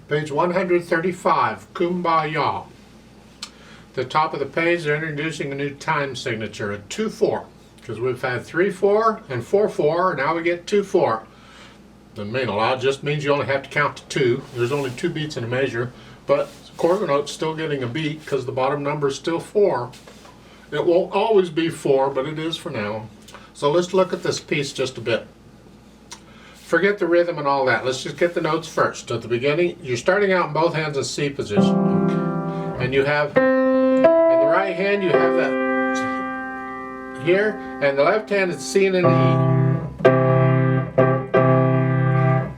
Page 135, Kum-ba-yah. The top of the page, they're introducing a new time signature, a 2-4. Because we've had 3-4 and 4-4, now we get 2-4. Doesn't mean a lot, just means you only have to count to 2. There's only 2 beats in a measure, but the quarter note's still getting a beat because the bottom number is still 4. It won't always be 4, but it is for now. So let's look at this piece just a bit. Forget the rhythm and all that. Let's just get the notes first. At the beginning, you're starting out in both hands in C position. Okay. And you have, in the right hand, you have that here, and the left hand is C and an E.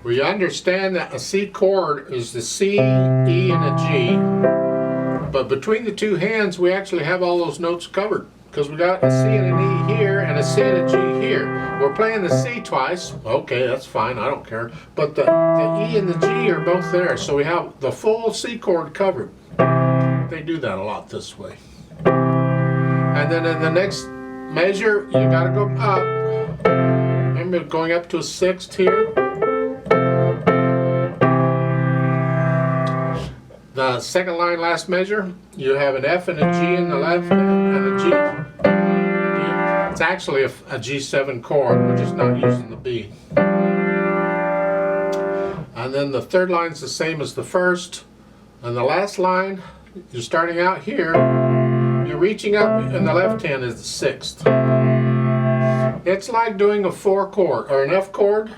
We understand that a C chord is the C, E, and a G. But between the two hands, we actually have all those notes covered. Because we got a C and an E here and a C and a G here. We're playing the C twice. Okay, that's fine, I don't care. But the E and the G are both there, so we have the full C chord covered. They do that a lot this way. And then in the next measure, you gotta go up. Remember going up to a 6th here. The second line, last measure, you have an F and a G in the left hand and a G. It's actually a G7 chord, we're just not using the B. And then the third line is the same as the first. And the last line, you're starting out here, you're reaching up and the left hand is the 6th. It's like doing a 4 chord, or an F chord,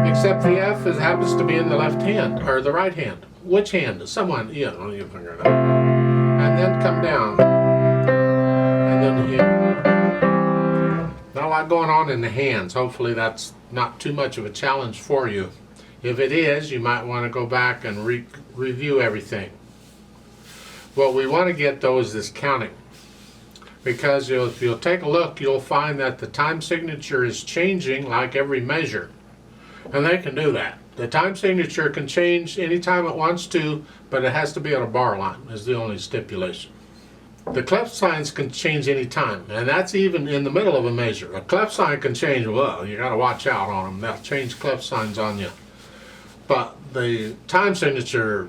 except the F happens to be in the left hand, or the right hand. Which hand? Someone, yeah, you figure it out. And then come down. And then here. Not a lot going on in the hands. Hopefully that's not too much of a challenge for you. If it is, you might want to go back and review everything. What we want to get though is this counting. Because if you'll take a look, you'll find that the time signature is changing like every measure. And they can do that. The time signature can change anytime it wants to, but it has to be on a bar line, is the only stipulation. The clef signs can change any time, and that's even in the middle of a measure. A clef sign can change, well, you gotta watch out on them. They'll change clef signs on you. But the time signature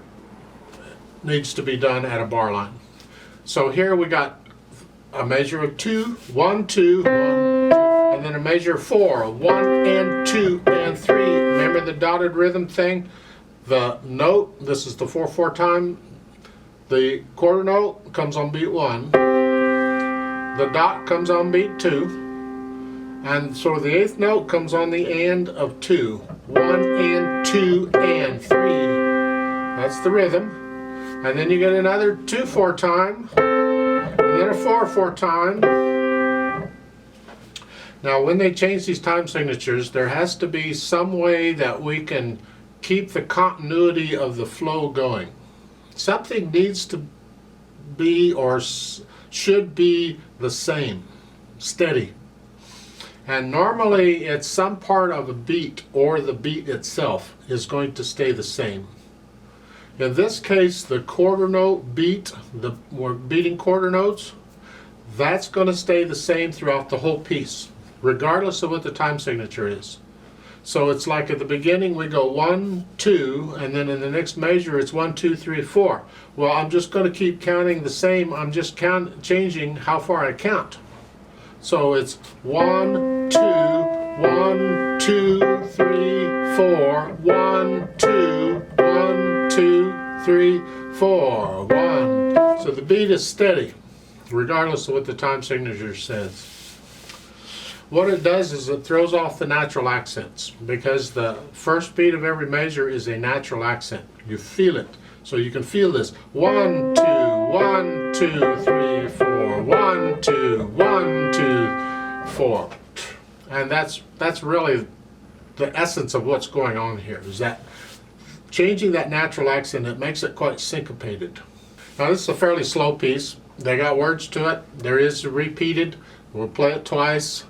needs to be done at a bar line. So here we got a measure of 2, 1, 2, 1, 2, and then a measure of 4, 1 and 2 and 3. Remember the dotted rhythm thing? The note, this is the 4/4 time. The quarter note comes on beat 1. The dot comes on beat 2. And so the 8th note comes on the and of 2. 1 and 2 and 3. That's the rhythm. And then you get another 2/4 time. And then a 4/4 time. Now when they change these time signatures, there has to be some way that we can keep the continuity of the flow going. Something needs to be or should be the same, steady. And normally it's some part of a beat or the beat itself is going to stay the same. In this case, the quarter note beat, we're beating quarter notes, that's going to stay the same throughout the whole piece, regardless of what the time signature is. So it's like at the beginning we go 1, 2, and then in the next measure it's 1, 2, 3, 4. Well, I'm just going to keep counting the same. I'm just changing how far I count. So it's 1, 2, 1, 2, 3, 4, 1, 2, 1, 2, 3, 4, 1. So the beat is steady, regardless of what the time signature says. What it does is it throws off the natural accents, because the first beat of every measure is a natural accent. You feel it. So you can feel this. 1, 2, 1, 2, 3, 4, 1, 2, 1, 2, 4. And that's really the essence of what's going on here, is that changing that natural accent, it makes it quite syncopated. Now this is a fairly slow piece. They got words to it. There is repeated. We'll play it twice.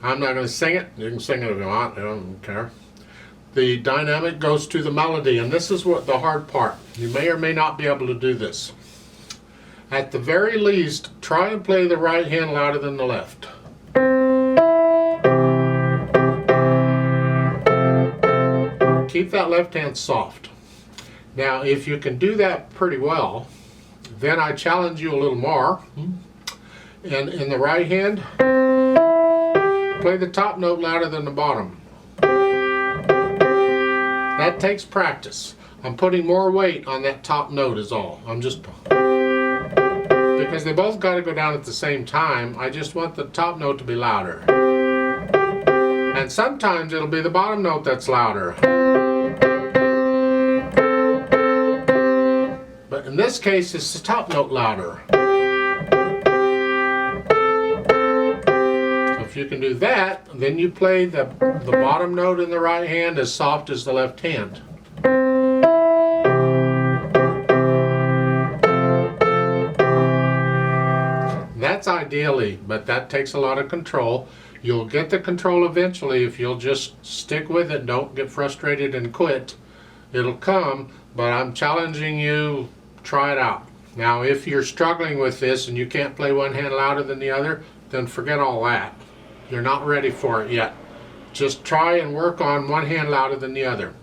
I'm not going to sing it. You can sing it if you want. I don't care. The dynamic goes to the melody, and this is what the hard part. You may or may not be able to do this. At the very least, try and play the right hand louder than the left. Keep that left hand soft. Now, if you can do that pretty well, then I challenge you a little more. And in the right hand, play the top note louder than the bottom. That takes practice. I'm putting more weight on that top note is all. Because they both got to go down at the same time, I just want the top note to be louder. And sometimes it'll be the bottom note that's louder. But in this case, it's the top note louder. So if you can do that, then you play the bottom note in the right hand as soft as the left hand. That's ideally, but that takes a lot of control. You'll get the control eventually if you'll just stick with it. Don't get frustrated and quit. It'll come, but I'm challenging you, try it out. Now, if you're struggling with this and you can't play one hand louder than the other, then forget all that. You're not ready for it yet. Just try and work on one hand louder than the other.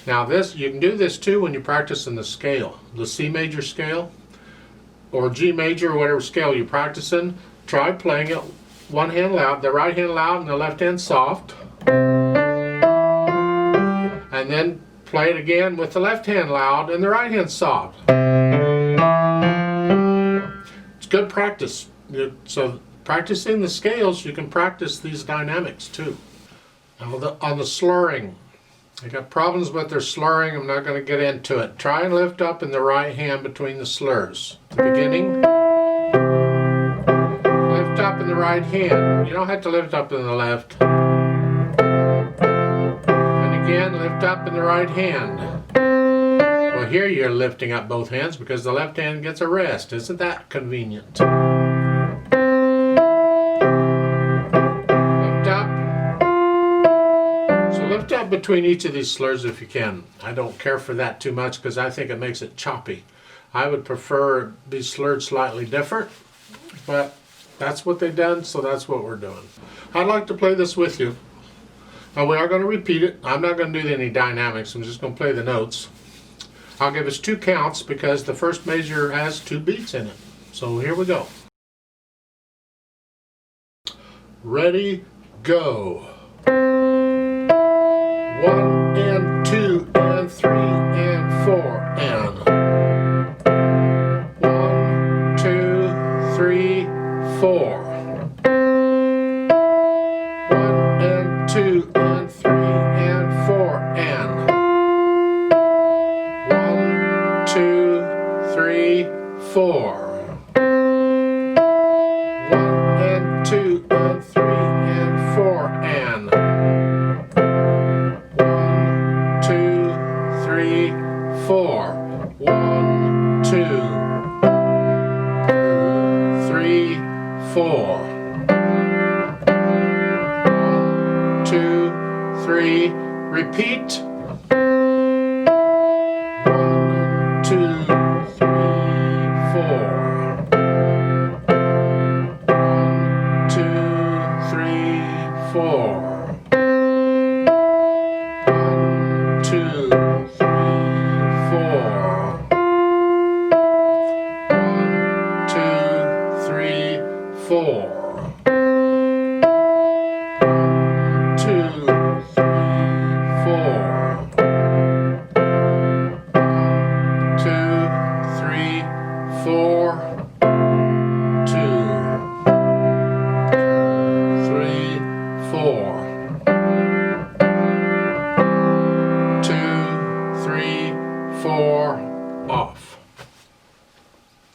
Now this, you can do this too when you practice in the scale, the C major scale, or G major, or whatever scale you're practicing. Try playing it one hand loud, the right hand loud and the left hand soft. And then play it again with the left hand loud and the right hand soft. It's good practice. So practicing the scales, you can practice these dynamics too. Now on the slurring, I got problems with their slurring. I'm not going to get into it. Try and lift up in the right hand between the slurs. At the beginning, lift up in the right hand. You don't have to lift up in the left. And again, lift up in the right hand. Well, here you're lifting up both hands because the left hand gets a rest. Isn't that convenient? Lift up between each of these slurs if you can. I don't care for that too much because I think it makes it choppy. I would prefer it be slurred slightly different, but that's what they've done, so that's what we're doing. I'd like to play this with you. Now we are going to repeat it. I'm not going to do any dynamics. I'm just going to play the notes. I'll give us 2 counts because the first measure has 2 beats in it. So here we go. Ready, go. 1 and 2 and 3 and 4 and 1, 2, 3, 4. 1 and 2 and 3 and 4 and 1, 2, 3, 4. 1 and 2 and 3 and 4 and 4. 1, 2, 3, 4. 1, 2, 3. Repeat. 1, 2, 3, 4. 1, 2, 3, 4. 1, 2, 4. 1, 2, 3, 4. 1, 2, 3, 4. 2, 3, 4. 2, 3, 4.